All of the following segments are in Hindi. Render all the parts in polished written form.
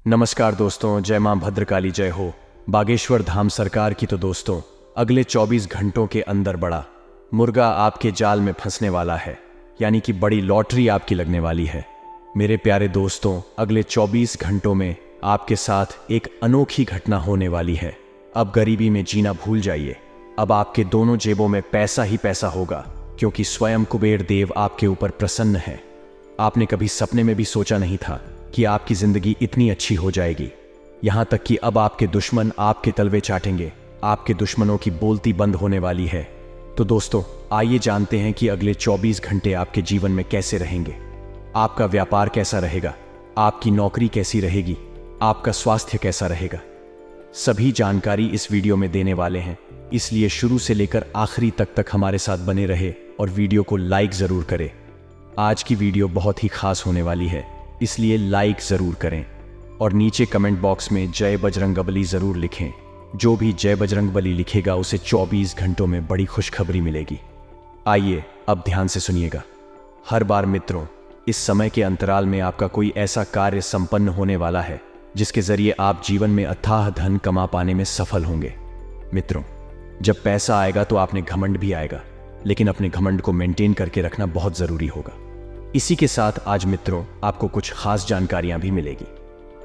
नमस्कार दोस्तों, जय मां भद्रकाली जय हो। बागेश्वर धाम सरकार की तो दोस्तों अगले 24 घंटों के अंदर बड़ा मुर्गा आपके जाल में फंसने वाला है, यानी कि बड़ी लॉटरी आपकी लगने वाली है। मेरे प्यारे दोस्तों, अगले 24 घंटों में आपके साथ एक अनोखी घटना होने वाली है। अब गरीबी में जीना भूल जाइए। अब आपके दोनों जेबों में पैसा ही पैसा होगा, क्योंकि स्वयं कुबेर देव आपके ऊपर प्रसन्न है। आपने कभी सपने में भी सोचा नहीं था कि आपकी जिंदगी इतनी अच्छी हो जाएगी। यहां तक कि अब आपके दुश्मन आपके तलवे चाटेंगे। आपके दुश्मनों की बोलती बंद होने वाली है। तो दोस्तों, आइए जानते हैं कि अगले 24 घंटे आपके जीवन में कैसे रहेंगे। आपका व्यापार कैसा रहेगा, आपकी नौकरी कैसी रहेगी, आपका स्वास्थ्य कैसा रहेगा, सभी जानकारी इस वीडियो में देने वाले हैं। इसलिए शुरू से लेकर आखिरी तक हमारे साथ बने रहे और वीडियो को लाइक जरूर करें। आज की वीडियो बहुत ही खास होने वाली है, इसलिए लाइक जरूर करें और नीचे कमेंट बॉक्स में जय बजरंगबली जरूर लिखें। जो भी जय बजरंगबली लिखेगा उसे 24 घंटों में बड़ी खुशखबरी मिलेगी। आइए अब ध्यान से सुनिएगा। हर बार मित्रों, इस समय के अंतराल में आपका कोई ऐसा कार्य संपन्न होने वाला है जिसके जरिए आप जीवन में अथाह धन कमा पाने में सफल होंगे। मित्रों, जब पैसा आएगा तो आपने घमंड भी आएगा, लेकिन अपने घमंड को मेंटेन करके रखना बहुत जरूरी होगा। इसी के साथ आज मित्रों आपको कुछ खास जानकारियां भी मिलेगी,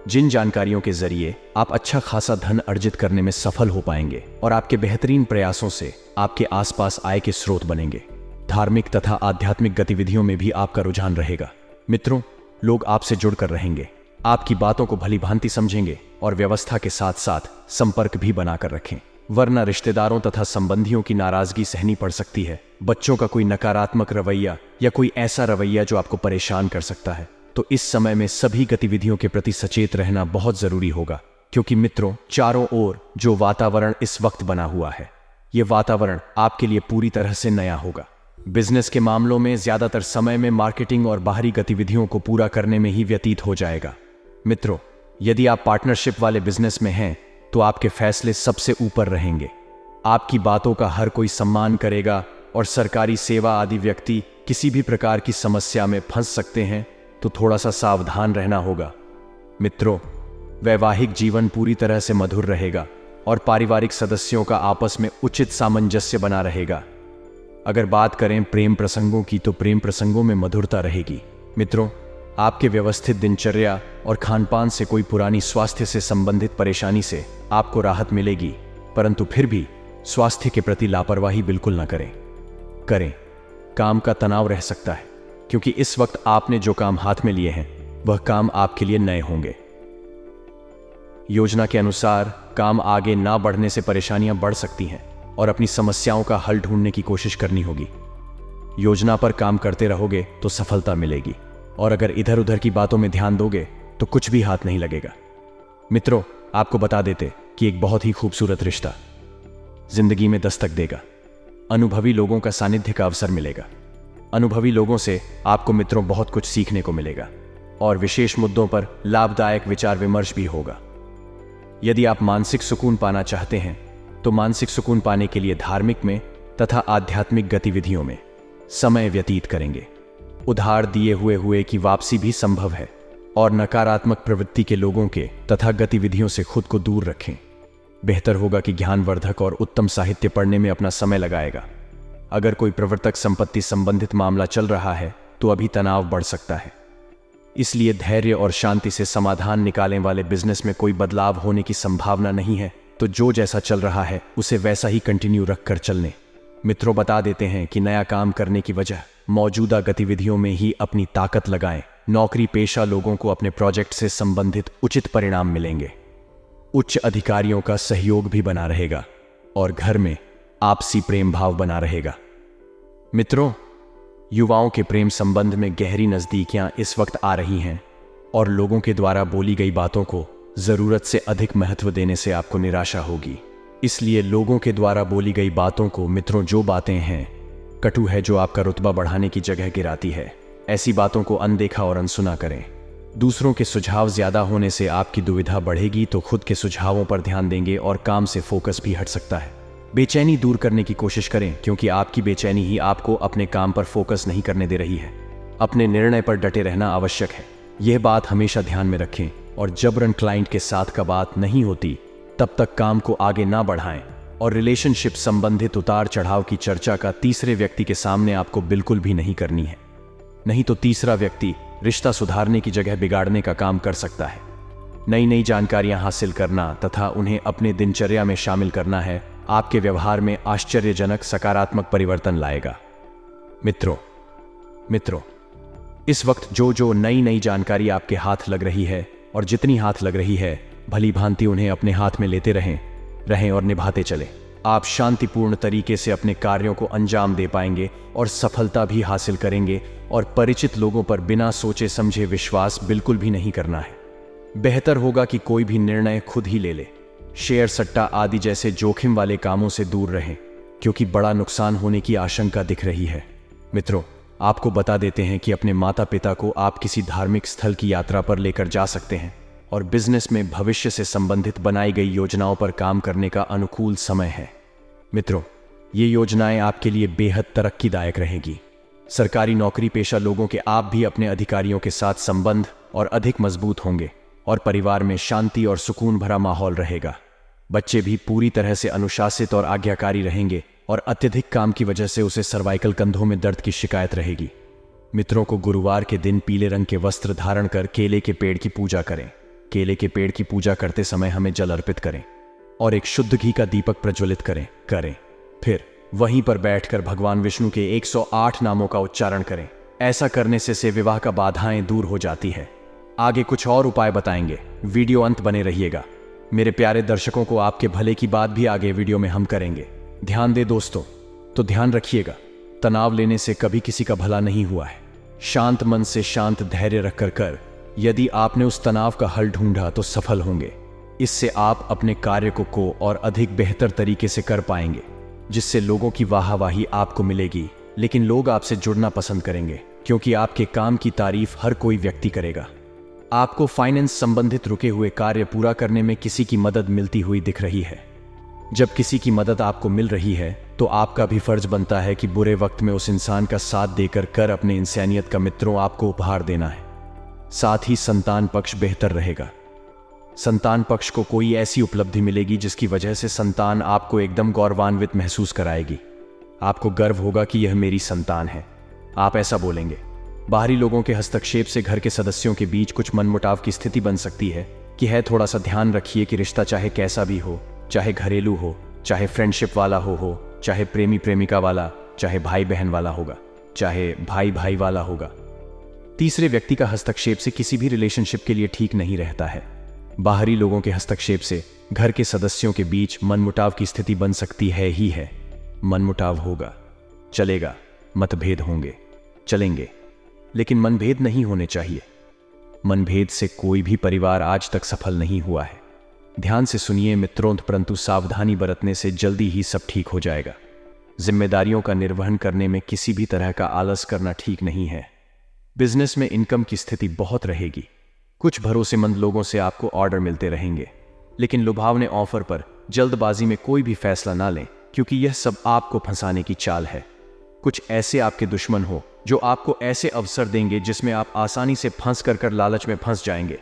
जिन जानकारियों के जरिए आप अच्छा खासा धन अर्जित करने में सफल हो पाएंगे और आपके बेहतरीन प्रयासों से आपके आसपास आय के स्रोत बनेंगे। धार्मिक तथा आध्यात्मिक गतिविधियों में भी आपका रुझान रहेगा। मित्रों, लोग आपसे जुड़कर रहेंगे, आपकी बातों को भली भांति समझेंगे और व्यवस्था के साथ साथ संपर्क भी बनाकर रखें, वरना रिश्तेदारों तथा संबंधियों की नाराजगी सहनी पड़ सकती है। बच्चों का कोई नकारात्मक रवैया या कोई ऐसा रवैया जो आपको परेशान कर सकता है। तो इस समय में सभी गतिविधियों के प्रति सचेत रहना बहुत जरूरी होगा, क्योंकि मित्रों चारों ओर जो वातावरण इस वक्त बना हुआ है, यह वातावरण आपके लिए पूरी तरह से नया होगा। बिजनेस के मामलों में ज्यादातर समय में मार्केटिंग और बाहरी गतिविधियों को पूरा करने में ही व्यतीत हो जाएगा। मित्रों, यदि आप पार्टनरशिप वाले बिजनेस में हैं तो आपके फैसले सबसे ऊपर रहेंगे। आपकी बातों का हर कोई सम्मान करेगा और सरकारी सेवा आदि व्यक्ति किसी भी प्रकार की समस्या में फंस सकते हैं, तो थोड़ा सा सावधान रहना होगा। मित्रों, वैवाहिक जीवन पूरी तरह से मधुर रहेगा और पारिवारिक सदस्यों का आपस में उचित सामंजस्य बना रहेगा। अगर बात करें प्रेम प्रसंगों की, तो प्रेम प्रसंगों में मधुरता रहेगी। मित्रों, आपके व्यवस्थित दिनचर्या और खानपान से कोई पुरानी स्वास्थ्य से संबंधित परेशानी से आपको राहत मिलेगी, परंतु फिर भी स्वास्थ्य के प्रति लापरवाही बिल्कुल न करें। काम का तनाव रह सकता है, क्योंकि इस वक्त आपने जो काम हाथ में लिए हैं वह काम आपके लिए नए होंगे। योजना के अनुसार काम आगे ना बढ़ने से परेशानियां बढ़ सकती हैं और अपनी समस्याओं का हल ढूंढने की कोशिश करनी होगी। योजना पर काम करते रहोगे तो सफलता मिलेगी, और अगर इधर उधर की बातों में ध्यान दोगे तो कुछ भी हाथ नहीं लगेगा। मित्रों, आपको बता देते कि एक बहुत ही खूबसूरत रिश्ता जिंदगी में दस्तक देगा। अनुभवी लोगों का सानिध्य का अवसर मिलेगा। अनुभवी लोगों से आपको मित्रों बहुत कुछ सीखने को मिलेगा और विशेष मुद्दों पर लाभदायक विचार विमर्श भी होगा। यदि आप मानसिक सुकून पाना चाहते हैं तो मानसिक सुकून पाने के लिए धार्मिक में तथा आध्यात्मिक गतिविधियों में समय व्यतीत करेंगे। उधार दिए हुए की वापसी भी संभव है, और नकारात्मक प्रवृत्ति के लोगों के तथा गतिविधियों से खुद को दूर रखें। बेहतर होगा कि ज्ञानवर्धक और उत्तम साहित्य पढ़ने में अपना समय लगाएगा। अगर कोई प्रवर्तक संपत्ति संबंधित मामला चल रहा है तो अभी तनाव बढ़ सकता है, इसलिए धैर्य और शांति से समाधान निकालने वाले बिजनेस में कोई बदलाव होने की संभावना नहीं है। तो जो जैसा चल रहा है उसे वैसा ही कंटिन्यू रखकर चलने। मित्रों, बता देते हैं कि नया काम करने की वजह मौजूदा गतिविधियों में ही अपनी ताकत लगाएं। नौकरी पेशा लोगों को अपने प्रोजेक्ट से संबंधित उचित परिणाम मिलेंगे। उच्च अधिकारियों का सहयोग भी बना रहेगा और घर में आपसी प्रेम भाव बना रहेगा। मित्रों, युवाओं के प्रेम संबंध में गहरी नजदीकियां इस वक्त आ रही हैं और लोगों के द्वारा बोली गई बातों को जरूरत से अधिक महत्व देने से आपको निराशा होगी। इसलिए लोगों के द्वारा बोली गई बातों को, मित्रों जो बातें हैं कटु है, जो आपका रुतबा बढ़ाने की जगह गिराती है, ऐसी बातों को अनदेखा और अनसुना करें। दूसरों के सुझाव ज्यादा होने से आपकी दुविधा बढ़ेगी, तो खुद के सुझावों पर ध्यान देंगे और काम से फोकस भी हट सकता है। बेचैनी दूर करने की कोशिश करें, क्योंकि आपकी बेचैनी ही आपको अपने काम पर फोकस नहीं करने दे रही है। अपने निर्णय पर डटे रहना आवश्यक है, यह बात हमेशा ध्यान में रखें और जबरन क्लाइंट के साथ का बात नहीं होती तब तक काम को आगे ना बढ़ाएं और रिलेशनशिप संबंधित उतार चढ़ाव की चर्चा का तीसरे व्यक्ति के सामने आपको बिल्कुल भी नहीं करनी है। नहीं तो तीसरा व्यक्ति रिश्ता सुधारने की जगह बिगाड़ने का काम कर सकता है। नई नई जानकारियां हासिल करना तथा उन्हें अपने दिनचर्या में शामिल करना है आपके व्यवहार में आश्चर्यजनक सकारात्मक परिवर्तन लाएगा। मित्रों, इस वक्त जो नई नई जानकारी आपके हाथ लग रही है और जितनी हाथ लग रही है भली भांति उन्हें अपने हाथ में लेते रहें और निभाते चले। आप शांतिपूर्ण तरीके से अपने कार्यों को अंजाम दे पाएंगे और सफलता भी हासिल करेंगे। और परिचित लोगों पर बिना सोचे समझे विश्वास बिल्कुल भी नहीं करना है। बेहतर होगा कि कोई भी निर्णय खुद ही ले ले। शेयर सट्टा आदि जैसे जोखिम वाले कामों से दूर रहें, क्योंकि बड़ा नुकसान होने की आशंका दिख रही है। मित्रों, आपको बता देते हैं कि अपने माता पिता को आप किसी धार्मिक स्थल की यात्रा पर लेकर जा सकते हैं और बिजनेस में भविष्य से संबंधित बनाई गई योजनाओं पर काम करने का अनुकूल समय है। मित्रों, ये योजनाएं आपके लिए बेहद तरक्कीदायक रहेगी। सरकारी नौकरी पेशा लोगों के आप भी अपने अधिकारियों के साथ संबंध और अधिक मजबूत होंगे और परिवार में शांति और सुकून भरा माहौल रहेगा। बच्चे भी पूरी तरह से अनुशासित और आज्ञाकारी रहेंगे और अत्यधिक काम की वजह से उसे सर्वाइकल कंधों में दर्द की शिकायत रहेगी। मित्रों को गुरुवार के दिन पीले रंग के वस्त्र धारण कर केले के पेड़ की पूजा करें। केले के पेड़ की पूजा करते समय हमें जल अर्पित करें और एक शुद्ध घी का दीपक प्रज्वलित करें। फिर वहीं पर बैठकर भगवान विष्णु के 108 नामों का उच्चारण करें। ऐसा करने से विवाह का बाधाएं दूर हो जाती है। आगे कुछ और उपाय बताएंगे, वीडियो अंत बने रहिएगा। मेरे प्यारे दर्शकों को आपके भले की बात भी आगे वीडियो में हम करेंगे। ध्यान दे दोस्तों, तो ध्यान रखिएगा, तनाव लेने से कभी किसी का भला नहीं हुआ है। शांत मन से शांत धैर्य रखकर कर यदि आपने उस तनाव का हल ढूंढा तो सफल होंगे। इससे आप अपने कार्य को और अधिक बेहतर तरीके से कर पाएंगे, जिससे लोगों की वाहवाही आपको मिलेगी। लेकिन लोग आपसे जुड़ना पसंद करेंगे, क्योंकि आपके काम की तारीफ हर कोई व्यक्ति करेगा। आपको फाइनेंस संबंधित रुके हुए कार्य पूरा करने में किसी की मदद मिलती हुई दिख रही है। जब किसी की मदद आपको मिल रही है तो आपका भी फर्ज बनता है कि बुरे वक्त में उस इंसान का साथ देकर कर अपने इंसानियत का मित्रों आपको उपहार देना है। साथ ही संतान पक्ष बेहतर रहेगा। संतान पक्ष को कोई ऐसी उपलब्धि मिलेगी जिसकी वजह से संतान आपको एकदम गौरवान्वित महसूस कराएगी। आपको गर्व होगा कि यह मेरी संतान है, आप ऐसा बोलेंगे। बाहरी लोगों के हस्तक्षेप से घर के सदस्यों के बीच कुछ मनमुटाव की स्थिति बन सकती है कि थोड़ा सा ध्यान रखिए कि रिश्ता चाहे कैसा भी हो, चाहे घरेलू हो, चाहे फ्रेंडशिप वाला हो, चाहे प्रेमी प्रेमिका वाला, चाहे भाई बहन वाला होगा, चाहे भाई भाई वाला होगा। तीसरे व्यक्ति का हस्तक्षेप से किसी भी रिलेशनशिप के लिए ठीक नहीं रहता है। बाहरी लोगों के हस्तक्षेप से घर के सदस्यों के बीच मनमुटाव की स्थिति बन सकती है। मनमुटाव होगा, चलेगा, मतभेद होंगे, चलेंगे, लेकिन मनभेद नहीं होने चाहिए। मनभेद से कोई भी परिवार आज तक सफल नहीं हुआ है। ध्यान से सुनिए मित्रों, परंतु सावधानी बरतने से जल्दी ही सब ठीक हो जाएगा। जिम्मेदारियों का निर्वहन करने में किसी भी तरह का आलस करना ठीक नहीं है। बिजनेस में इनकम की स्थिति बहुत रहेगी। कुछ भरोसेमंद लोगों से आपको ऑर्डर मिलते रहेंगे, लेकिन लुभावने ऑफर पर जल्दबाजी में कोई भी फैसला ना लें, क्योंकि यह सब आपको फंसाने की चाल है। कुछ ऐसे आपके दुश्मन हो जो आपको ऐसे अवसर देंगे जिसमें आप आसानी से फंस कर लालच में फंस जाएंगे,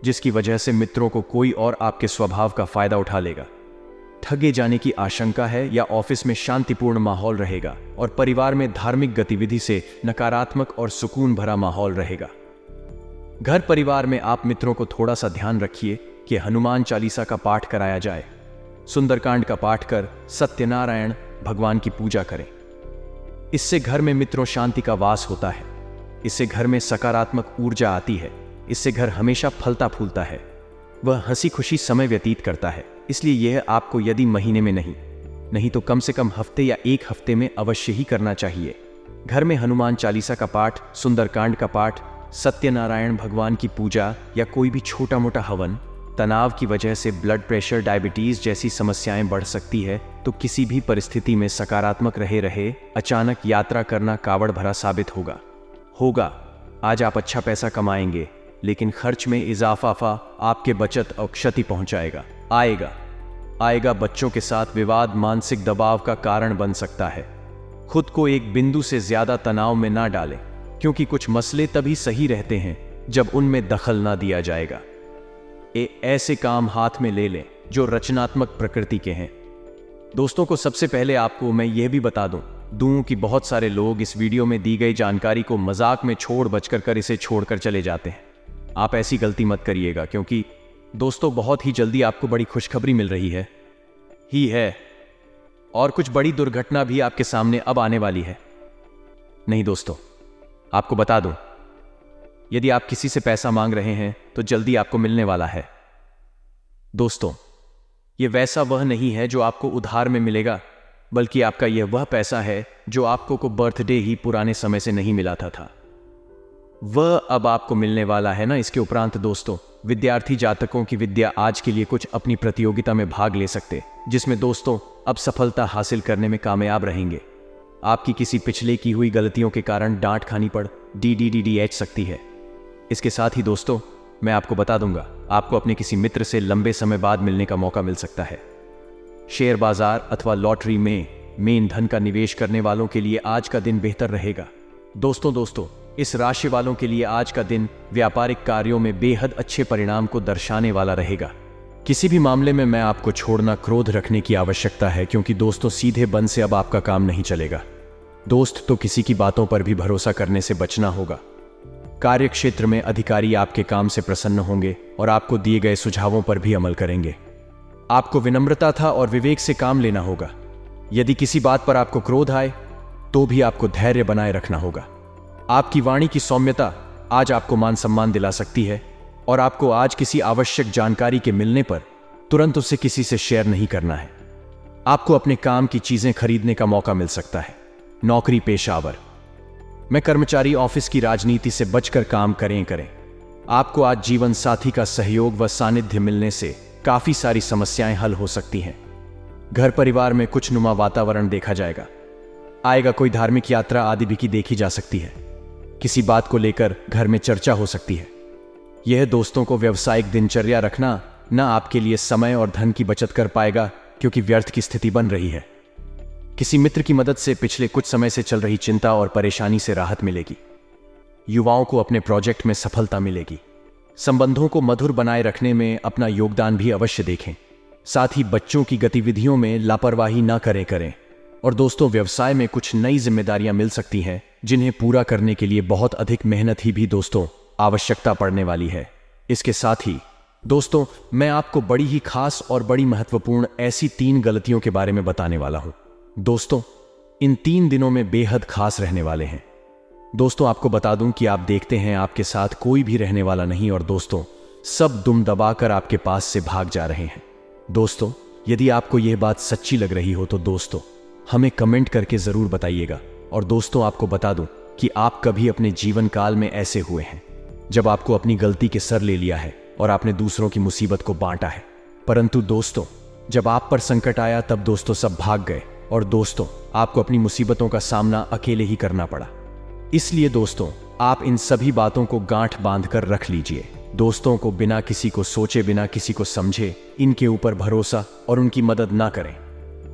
जिसकी वजह से मित्रों को कोई और आपके स्वभाव का फायदा उठा लेगा। ठगे जाने की आशंका है, या ऑफिस में शांतिपूर्ण माहौल रहेगा और परिवार में धार्मिक गतिविधि से नकारात्मक और सुकून भरा माहौल रहेगा। घर परिवार में आप मित्रों को थोड़ा सा ध्यान रखिए कि हनुमान चालीसा का पाठ कराया जाए। सुंदरकांड का पाठ कर सत्यनारायण भगवान की पूजा करें। इससे घर में मित्रों शांति का वास होता है। इससे घर में सकारात्मक ऊर्जा आती है। इससे घर हमेशा फलता फूलता है। वह हंसी खुशी समय व्यतीत करता है। इसलिए यह आपको यदि महीने में नहीं तो कम से कम हफ्ते या एक हफ्ते में अवश्य ही करना चाहिए। घर में हनुमान चालीसा का पाठ, सुंदरकांड का पाठ, सत्यनारायण भगवान की पूजा या कोई भी छोटा मोटा हवन। तनाव की वजह से ब्लड प्रेशर, डायबिटीज जैसी समस्याएं बढ़ सकती है, तो किसी भी परिस्थिति में सकारात्मक रहे अचानक यात्रा करना कावड़ भरा साबित होगा। आज आप अच्छा पैसा कमाएंगे, लेकिन खर्च में इजाफा आपके बचत और क्षति पहुंचाएगा। आएगा बच्चों के साथ विवाद मानसिक दबाव का कारण बन सकता है। खुद को एक बिंदु से ज्यादा तनाव में ना डालें, क्योंकि कुछ मसले तभी सही रहते हैं जब उनमें दखल ना दिया जाएगा। ऐसे काम हाथ में ले लें जो रचनात्मक प्रकृति के हैं। दोस्तों को सबसे पहले आपको मैं यह भी बता दूं कि बहुत सारे लोग इस वीडियो में दी गई जानकारी को मजाक में छोड़ बचकर कर इसे छोड़कर चले जाते हैं। आप ऐसी गलती मत करिएगा, क्योंकि दोस्तों बहुत ही जल्दी आपको बड़ी खुशखबरी मिल रही है और कुछ बड़ी दुर्घटना भी आपके सामने अब आने वाली है। नहीं दोस्तों, आपको बता दूं, यदि आप किसी से पैसा मांग रहे हैं तो जल्दी आपको मिलने वाला है। दोस्तों, यह वैसा वह नहीं है जो आपको उधार में मिलेगा, बल्कि आपका यह वह पैसा है जो आपको को बर्थडे ही पुराने समय से नहीं मिला था। वह अब आपको मिलने वाला है ना। इसके उपरांत दोस्तों, विद्यार्थी जातकों की विद्या आज के लिए कुछ अपनी प्रतियोगिता में भाग ले सकते, जिसमें दोस्तों अब सफलता हासिल करने में कामयाब रहेंगे। आपकी किसी पिछले की हुई गलतियों के कारण डांट खानी पड़ DDDDH सकती है। इसके साथ ही दोस्तों, मैं आपको बता दूंगा, आपको अपने किसी मित्र से लंबे समय बाद मिलने का मौका मिल सकता है। शेयर बाजार अथवा लॉटरी में मेन धन का निवेश करने वालों के लिए आज का दिन बेहतर रहेगा। दोस्तों, इस राशि वालों के लिए आज का दिन व्यापारिक कार्यों में बेहद अच्छे परिणाम को दर्शाने वाला रहेगा। किसी भी मामले में मैं आपको छोड़ना क्रोध रखने की आवश्यकता है, क्योंकि दोस्तों सीधे बन से अब आपका काम नहीं चलेगा। दोस्त तो किसी की बातों पर भी भरोसा करने से बचना होगा। कार्य क्षेत्र में अधिकारी आपके काम से प्रसन्न होंगे और आपको दिए गए सुझावों पर भी अमल करेंगे। आपको विनम्रता था और विवेक से काम लेना होगा। यदि किसी बात पर आपको क्रोध आए तो भी आपको धैर्य बनाए रखना होगा। आपकी वाणी की सौम्यता आज आपको मान सम्मान दिला सकती है, और आपको आज किसी आवश्यक जानकारी के मिलने पर तुरंत उसे किसी से शेयर नहीं करना है। आपको अपने काम की चीजें खरीदने का मौका मिल सकता है। नौकरी पेशावर में कर्मचारी ऑफिस की राजनीति से बचकर काम करें। आपको आज जीवन साथी का सहयोग व सानिध्य मिलने से काफी सारी समस्याएं हल हो सकती हैं। घर परिवार में कुछ नुमा वातावरण देखा आएगा। कोई धार्मिक यात्रा आदि भी की देखी जा सकती है। किसी बात को लेकर घर में चर्चा हो सकती है। यह दोस्तों को व्यावसायिक दिनचर्या रखना न आपके लिए समय और धन की बचत कर पाएगा, क्योंकि व्यर्थ की स्थिति बन रही है। किसी मित्र की मदद से पिछले कुछ समय से चल रही चिंता और परेशानी से राहत मिलेगी। युवाओं को अपने प्रोजेक्ट में सफलता मिलेगी। संबंधों को मधुर बनाए रखने में अपना योगदान भी अवश्य देखें। साथ ही बच्चों की गतिविधियों में लापरवाही न करें। और दोस्तों, व्यवसाय में कुछ नई जिम्मेदारियां मिल सकती हैं, जिन्हें पूरा करने के लिए बहुत अधिक मेहनत ही भी दोस्तों आवश्यकता पड़ने वाली है। इसके साथ ही दोस्तों, मैं आपको बड़ी ही खास और बड़ी महत्वपूर्ण ऐसी 3 गलतियों के बारे में बताने वाला हूं। दोस्तों, इन 3 दिनों में बेहद खास रहने वाले हैं। दोस्तों, आपको बता दूं कि आप देखते हैं आपके साथ कोई भी रहने वाला नहीं, और दोस्तों सब दुम दबाकर आपके पास से भाग जा रहे हैं। दोस्तों, यदि आपको यह बात सच्ची लग रही हो तो दोस्तों हमें कमेंट करके जरूर बताइएगा। और दोस्तों, आपको बता दूं कि आप कभी अपने जीवन काल में ऐसे हुए हैं जब आपको अपनी गलती के सर ले लिया है और आपने दूसरों की मुसीबत को बांटा है, परंतु दोस्तों जब आप पर संकट आया तब दोस्तों सब भाग गए, और दोस्तों आपको अपनी मुसीबतों का सामना अकेले ही करना पड़ा। इसलिए दोस्तों, आप इन सभी बातों को गांठ बांधकर रख लीजिए। दोस्तों को बिना किसी को सोचे, बिना किसी को समझे इनके ऊपर भरोसा और उनकी मदद ना करें।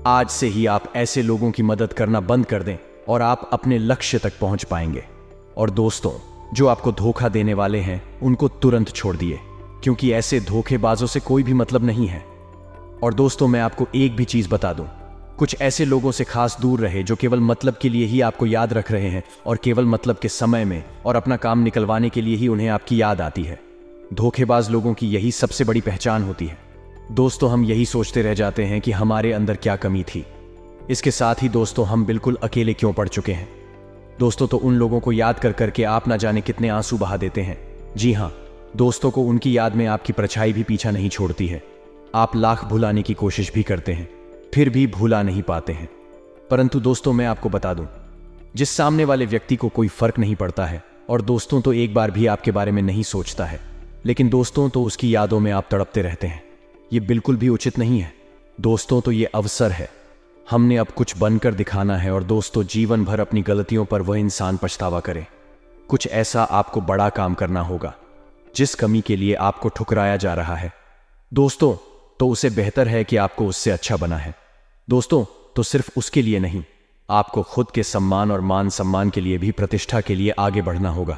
आज से ही आप ऐसे लोगों की मदद करना बंद कर दें और आप अपने लक्ष्य तक पहुंच पाएंगे। और दोस्तों, जो आपको धोखा देने वाले हैं उनको तुरंत छोड़ दिए, क्योंकि ऐसे धोखेबाजों से कोई भी मतलब नहीं है। और दोस्तों, मैं आपको एक भी चीज बता दूं, कुछ ऐसे लोगों से खास दूर रहे जो केवल मतलब के लिए ही आपको याद रख रहे हैं, और केवल मतलब के समय में और अपना काम निकलवाने के लिए ही उन्हें आपकी याद आती है। धोखेबाज लोगों की यही सबसे बड़ी पहचान होती है। दोस्तों, हम यही सोचते रह जाते हैं कि हमारे अंदर क्या कमी थी। इसके साथ ही दोस्तों, हम बिल्कुल अकेले क्यों पड़ चुके हैं। दोस्तों, तो उन लोगों को याद कर करके आप ना जाने कितने आंसू बहा देते हैं। जी हाँ दोस्तों, को उनकी याद में आपकी परछाई भी पीछा नहीं छोड़ती है। आप लाख भुलाने की कोशिश भी करते हैं, फिर भी भुला नहीं पाते हैं। परंतु दोस्तों, मैं आपको बता दूं, जिस सामने वाले व्यक्ति को कोई फर्क नहीं पड़ता है, और दोस्तों तो एक बार भी आपके बारे में नहीं सोचता है, लेकिन दोस्तों तो उसकी यादों में आप तड़पते रहते हैं, ये बिल्कुल भी उचित नहीं है। दोस्तों, तो ये अवसर है, हमने अब कुछ बनकर दिखाना है, और दोस्तों जीवन भर अपनी गलतियों पर वह इंसान पछतावा करे। कुछ ऐसा आपको बड़ा काम करना होगा जिस कमी के लिए आपको ठुकराया जा रहा है। दोस्तों, तो उसे बेहतर है कि आपको उससे अच्छा बना है। दोस्तों, तो सिर्फ उसके लिए नहीं, आपको खुद के सम्मान और मान सम्मान के लिए भी, प्रतिष्ठा के लिए आगे बढ़ना होगा।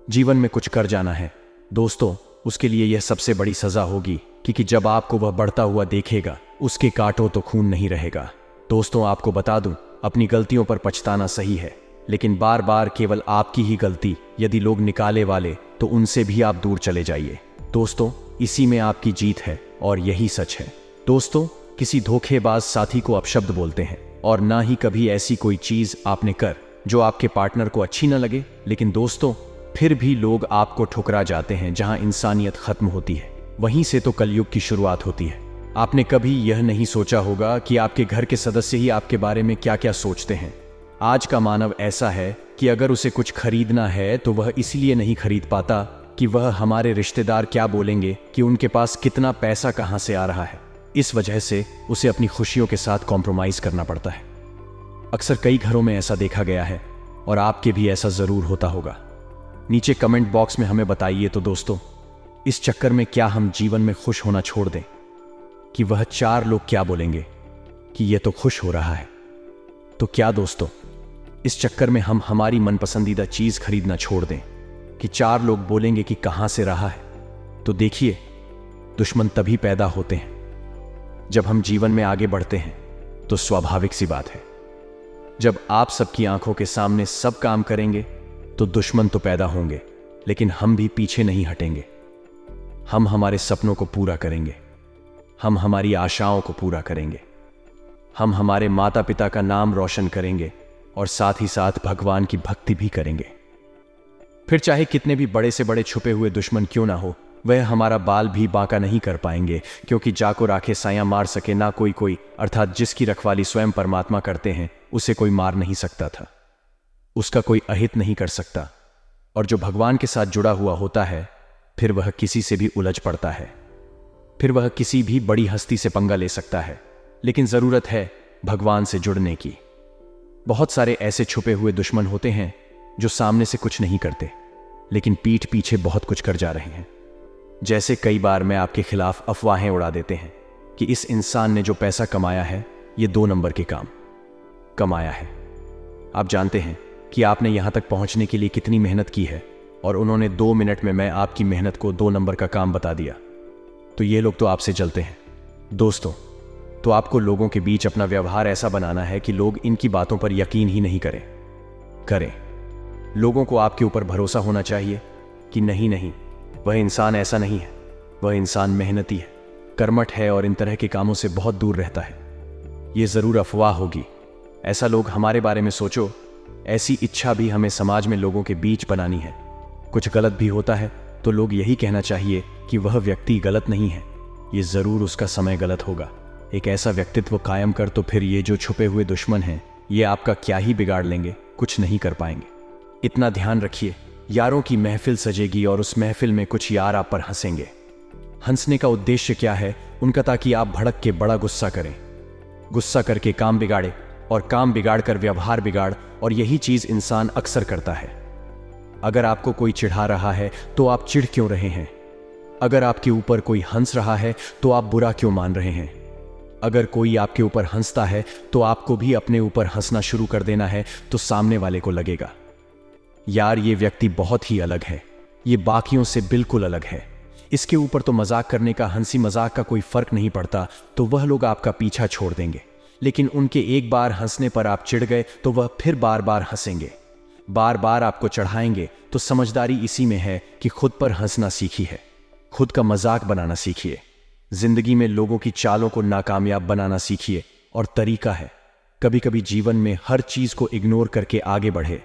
जीवन में कुछ कर जाना है। दोस्तों, उसके लिए यह सबसे बड़ी सजा होगी, क्योंकि जब आपको वह बढ़ता हुआ देखेगा उसके कांटों तो खून नहीं रहेगा। दोस्तों, आपको बता दूं, अपनी गलतियों पर पछताना सही है, लेकिन बार बार केवल आपकी ही गलती यदि लोग निकाले वाले तो उनसे भी आप दूर चले जाइए। दोस्तों, इसी में आपकी जीत है और यही सच है। दोस्तों, किसी धोखेबाज साथी को अपशब्द बोलते हैं, और ना ही कभी ऐसी कोई चीज आपने कर जो आपके पार्टनर को अच्छी न लगे, लेकिन दोस्तों फिर भी लोग आपको ठुकरा जाते हैं। जहां इंसानियत खत्म होती है वहीं से तो कलयुग की शुरुआत होती है। आपने कभी यह नहीं सोचा होगा कि आपके घर के सदस्य ही आपके बारे में क्या क्या सोचते हैं। आज का मानव ऐसा है कि अगर उसे कुछ खरीदना है तो वह इसलिए नहीं खरीद पाता कि वह हमारे रिश्तेदार क्या बोलेंगे, कि उनके पास कितना पैसा कहां से आ रहा है। इस वजह से उसे अपनी खुशियों के साथ कॉम्प्रोमाइज करना पड़ता है। अक्सर कई घरों में ऐसा देखा गया है और आपके भी ऐसा जरूर होता होगा। नीचे कमेंट बॉक्स में हमें बताइए तो दोस्तों, इस चक्कर में क्या हम जीवन में खुश होना छोड़ दें कि वह 4 लोग क्या बोलेंगे कि यह तो खुश हो रहा है। तो क्या दोस्तों, इस चक्कर में हम हमारी मनपसंदीदा चीज खरीदना छोड़ दें कि 4 लोग बोलेंगे कि कहां से रहा है। तो देखिए, दुश्मन तभी पैदा होते हैं जब हम जीवन में आगे बढ़ते हैं। तो स्वाभाविक सी बात है, जब आप सबकी आंखों के सामने सब काम करेंगे तो दुश्मन तो पैदा होंगे, लेकिन हम भी पीछे नहीं हटेंगे। हम हमारे सपनों को पूरा करेंगे, हम हमारी आशाओं को पूरा करेंगे, हम हमारे माता पिता का नाम रोशन करेंगे और साथ ही साथ भगवान की भक्ति भी करेंगे। फिर चाहे कितने भी बड़े से बड़े छुपे हुए दुश्मन क्यों ना हो, वह हमारा बाल भी बांका नहीं कर पाएंगे, क्योंकि जाको राखे साया मार सके ना कोई, अर्थात जिसकी रखवाली स्वयं परमात्मा करते हैं उसे कोई मार नहीं सकता था, उसका कोई अहित नहीं कर सकता। और जो भगवान के साथ जुड़ा हुआ होता है फिर वह किसी से भी उलझ पड़ता है, फिर वह किसी भी बड़ी हस्ती से पंगा ले सकता है, लेकिन जरूरत है भगवान से जुड़ने की। बहुत सारे ऐसे छुपे हुए दुश्मन होते हैं जो सामने से कुछ नहीं करते, लेकिन पीठ पीछे बहुत कुछ कर जा रहे हैं। जैसे कई बार मैं आपके खिलाफ अफवाहें उड़ा देते हैं कि इस इंसान ने जो पैसा कमाया है ये 2 नंबर के काम कमाया है। आप जानते हैं कि आपने यहां तक पहुंचने के लिए कितनी मेहनत की है, और उन्होंने 2 मिनट में मैं आपकी मेहनत को 2 नंबर का काम बता दिया। तो ये लोग तो आपसे जलते हैं। दोस्तों, तो आपको लोगों के बीच अपना व्यवहार ऐसा बनाना है कि लोग इनकी बातों पर यकीन ही नहीं करें। लोगों को आपके ऊपर भरोसा होना चाहिए कि नहीं, वह इंसान ऐसा नहीं है, वह इंसान मेहनती है, कर्मठ है और इन तरह के कामों से बहुत दूर रहता है। ये जरूर अफवाह होगी, ऐसा लोग हमारे बारे में सोचो। ऐसी इच्छा भी हमें समाज में लोगों के बीच बनानी है। कुछ गलत भी होता है तो लोग यही कहना चाहिए कि वह व्यक्ति गलत नहीं है, ये जरूर उसका समय गलत होगा। एक ऐसा व्यक्तित्व कायम कर तो फिर ये जो छुपे हुए दुश्मन हैं ये आपका क्या ही बिगाड़ लेंगे, कुछ नहीं कर पाएंगे। इतना ध्यान रखिए, यारों की महफिल सजेगी और उस महफिल में कुछ यार आप पर हंसेंगे। हंसने का उद्देश्य क्या है उनका? ताकि आप भड़क के बड़ा गुस्सा करें, गुस्सा करके काम बिगाड़े और काम बिगाड़ कर व्यवहार बिगाड़, और यही चीज इंसान अक्सर करता है। अगर आपको कोई चिढ़ा रहा है तो आप चिढ़ क्यों रहे हैं? अगर आपके ऊपर कोई हंस रहा है तो आप बुरा क्यों मान रहे हैं? अगर कोई आपके ऊपर हंसता है तो आपको भी अपने ऊपर हंसना शुरू कर देना है, तो सामने वाले को लगेगा यार ये व्यक्ति बहुत ही अलग है, ये बाकियों से बिल्कुल अलग है, इसके ऊपर तो मजाक करने का, हंसी मजाक का कोई फर्क नहीं पड़ता। तो वह लोग आपका पीछा छोड़ देंगे, लेकिन उनके एक बार हंसने पर आप चिढ़ गए तो वह फिर बार बार हंसेंगे, बार बार आपको चढ़ाएंगे। तो समझदारी इसी में है कि खुद पर हंसना सीखिए, खुद का मजाक बनाना सीखिए, जिंदगी में लोगों की चालों को नाकामयाब बनाना सीखिए। और तरीका है, कभी कभी जीवन में हर चीज को इग्नोर करके आगे बढ़े।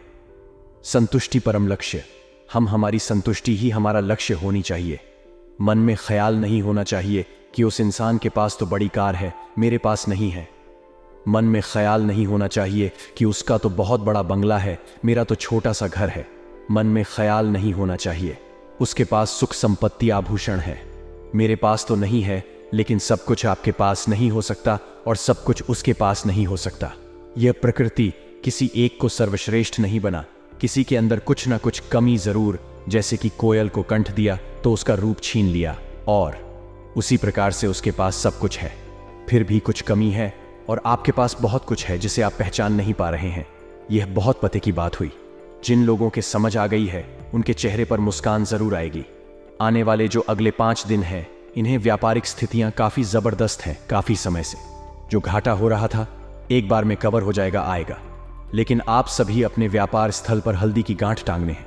संतुष्टि परम लक्ष्य, हम हमारी संतुष्टि ही हमारा लक्ष्य होनी चाहिए। मन में ख्याल नहीं होना चाहिए कि उस इंसान के पास तो बड़ी कार है, मेरे पास नहीं है। मन में ख्याल नहीं होना चाहिए कि उसका तो बहुत बड़ा बंगला है, मेरा तो छोटा सा घर है। मन में ख्याल नहीं होना चाहिए उसके पास सुख संपत्ति आभूषण है, मेरे पास तो नहीं है। लेकिन सब कुछ आपके पास नहीं हो सकता और सब कुछ उसके पास नहीं हो सकता। यह प्रकृति किसी एक को सर्वश्रेष्ठ नहीं बना, किसी के अंदर कुछ ना कुछ कमी जरूर, जैसे कि कोयल को कंठ दिया तो उसका रूप छीन लिया, और उसी प्रकार से उसके पास सब कुछ है फिर भी कुछ कमी है, और आपके पास बहुत कुछ है जिसे आप पहचान नहीं पा रहे हैं। यह बहुत पते की बात हुई। जिन लोगों के समझ आ गई है उनके चेहरे पर मुस्कान जरूर आएगी, आने वाले जो अगले 5 दिन हैं, इन्हें व्यापारिक स्थितियां काफी जबरदस्त हैं। काफी समय से जो घाटा हो रहा था एक बार में कवर हो जाएगा, आएगा। लेकिन आप सभी अपने व्यापार स्थल पर हल्दी की गांठ टांगने हैं,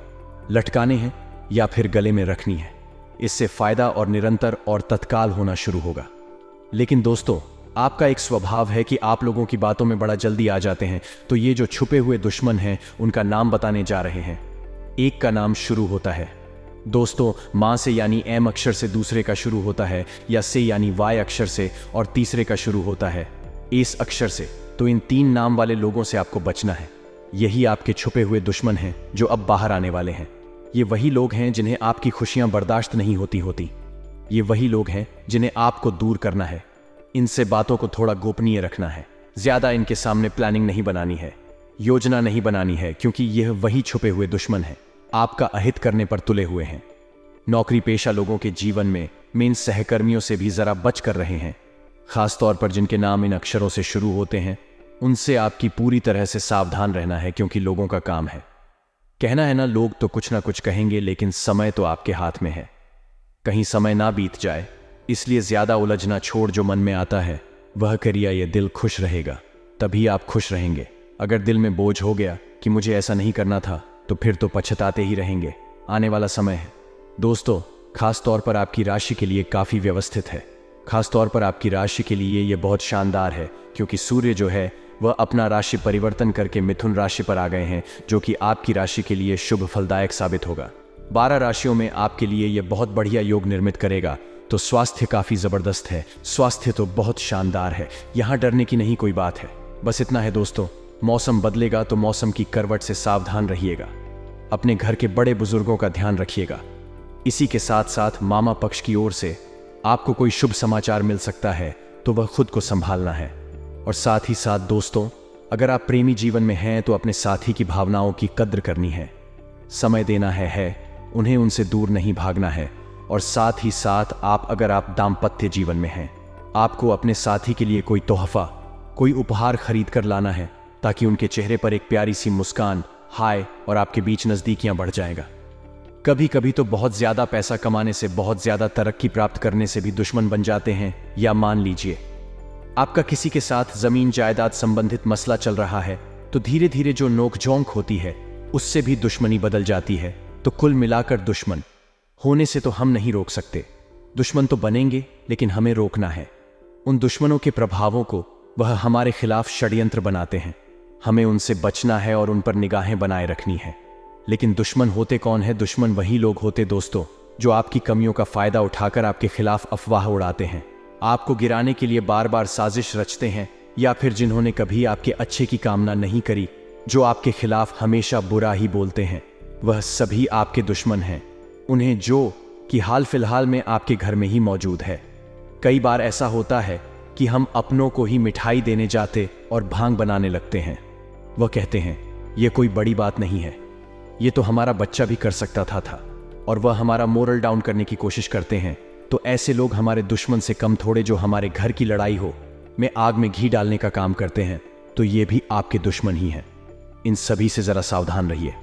लटकाने हैं या फिर गले में रखनी है। इससे फायदा और निरंतर और तत्काल होना शुरू होगा। लेकिन दोस्तों, आपका एक स्वभाव है कि आप लोगों की बातों में बड़ा जल्दी आ जाते हैं। तो ये जो छुपे हुए दुश्मन हैं, उनका नाम बताने जा रहे हैं। एक का नाम शुरू होता है दोस्तों मां से, यानी एम अक्षर से, दूसरे का शुरू होता है या से यानी वाई अक्षर से, और तीसरे का शुरू होता है एस अक्षर से। तो इन 3 नाम वाले लोगों से आपको बचना है। यही आपके छुपे हुए दुश्मन हैं जो अब बाहर आने वाले हैं। ये वही लोग हैं जिन्हें आपकी खुशियां बर्दाश्त नहीं होती। ये वही लोग हैं जिन्हें आपको दूर करना है। इनसे बातों को थोड़ा गोपनीय रखना है। ज्यादा इनके सामने प्लानिंग नहीं बनानी है, योजना नहीं बनानी है, क्योंकि यह वही छुपे हुए दुश्मन हैं, आपका अहित करने पर तुले हुए हैं। नौकरी पेशा लोगों के जीवन में इन सहकर्मियों से भी जरा बच कर रहे हैं। खासतौर पर जिनके नाम इन अक्षरों से शुरू होते हैं, उनसे आपकी पूरी तरह से सावधान रहना है, क्योंकि लोगों का काम है कहना है ना। लोग तो कुछ ना कुछ कहेंगे, लेकिन समय तो आपके हाथ में है। कहीं समय ना बीत जाए, इसलिए ज्यादा उलझना छोड़ जो मन में आता है वह करिए। ये दिल खुश रहेगा तभी आप खुश रहेंगे। अगर दिल में बोझ हो गया कि मुझे ऐसा नहीं करना था, तो फिर तो पछताते ही रहेंगे। आने वाला समय है दोस्तों, खास तौर पर आपकी राशि के लिए काफी व्यवस्थित है। खास तौर पर आपकी राशि के लिए यह बहुत शानदार है, क्योंकि सूर्य जो है वह अपना राशि परिवर्तन करके मिथुन राशि पर आ गए हैं, जो कि आपकी राशि के लिए शुभ फलदायक साबित होगा। 12 राशियों में आपके लिए यह बहुत बढ़िया योग निर्मित करेगा। तो स्वास्थ्य काफी जबरदस्त है, स्वास्थ्य तो बहुत शानदार है, यहां डरने की नहीं कोई बात है। बस इतना है दोस्तों, मौसम बदलेगा तो मौसम की करवट से सावधान रहिएगा। अपने घर के बड़े बुजुर्गों का ध्यान रखिएगा। इसी के साथ साथ मामा पक्ष की ओर से आपको कोई शुभ समाचार मिल सकता है, तो वह खुद को संभालना है। और साथ ही साथ दोस्तों, अगर आप प्रेमी जीवन में हैं तो अपने साथी की भावनाओं की कद्र करनी है, समय देना है, उन्हें उनसे दूर नहीं भागना है। और साथ ही साथ अगर आप दाम्पत्य जीवन में हैं, आपको अपने साथी के लिए कोई तोहफा, कोई उपहार खरीद कर लाना है, ताकि उनके चेहरे पर एक प्यारी सी मुस्कान, हाय, और आपके बीच नजदीकियां बढ़ जाएगा। कभी कभी तो बहुत ज्यादा पैसा कमाने से, बहुत ज्यादा तरक्की प्राप्त करने से भी दुश्मन बन जाते हैं। या मान लीजिए आपका किसी के साथ जमीन जायदाद संबंधित मसला चल रहा है, तो धीरे धीरे जो नोकझोंक होती है उससे भी दुश्मनी बदल जाती है। तो कुल मिलाकर दुश्मन होने से तो हम नहीं रोक सकते। दुश्मन तो बनेंगे, लेकिन हमें रोकना है। उन दुश्मनों के प्रभावों को वह हमारे खिलाफ षड्यंत्र बनाते हैं, हमें उनसे बचना है और उन पर निगाहें बनाए रखनी है। लेकिन दुश्मन होते कौन है? दुश्मन वही लोग होते दोस्तों जो आपकी कमियों का फायदा उठाकर आपके खिलाफ अफवाह उड़ाते हैं, आपको गिराने के लिए बार बार साजिश रचते हैं, या फिर जिन्होंने कभी आपके अच्छे की कामना नहीं करी, जो आपके खिलाफ हमेशा बुरा ही बोलते हैं, वह सभी आपके दुश्मन हैं। उन्हें जो कि हाल फिलहाल में आपके घर में ही मौजूद है। कई बार ऐसा होता है कि हम अपनों को ही मिठाई देने जाते और भांग बनाने लगते हैं। वह कहते हैं यह कोई बड़ी बात नहीं है, ये तो हमारा बच्चा भी कर सकता था, और वह हमारा मोरल डाउन करने की कोशिश करते हैं। तो ऐसे लोग हमारे दुश्मन से कम थोड़े, जो हमारे घर की लड़ाई हो में आग में घी डालने का काम करते हैं, तो ये भी आपके दुश्मन ही हैं। इन सभी से जरा सावधान रहिए।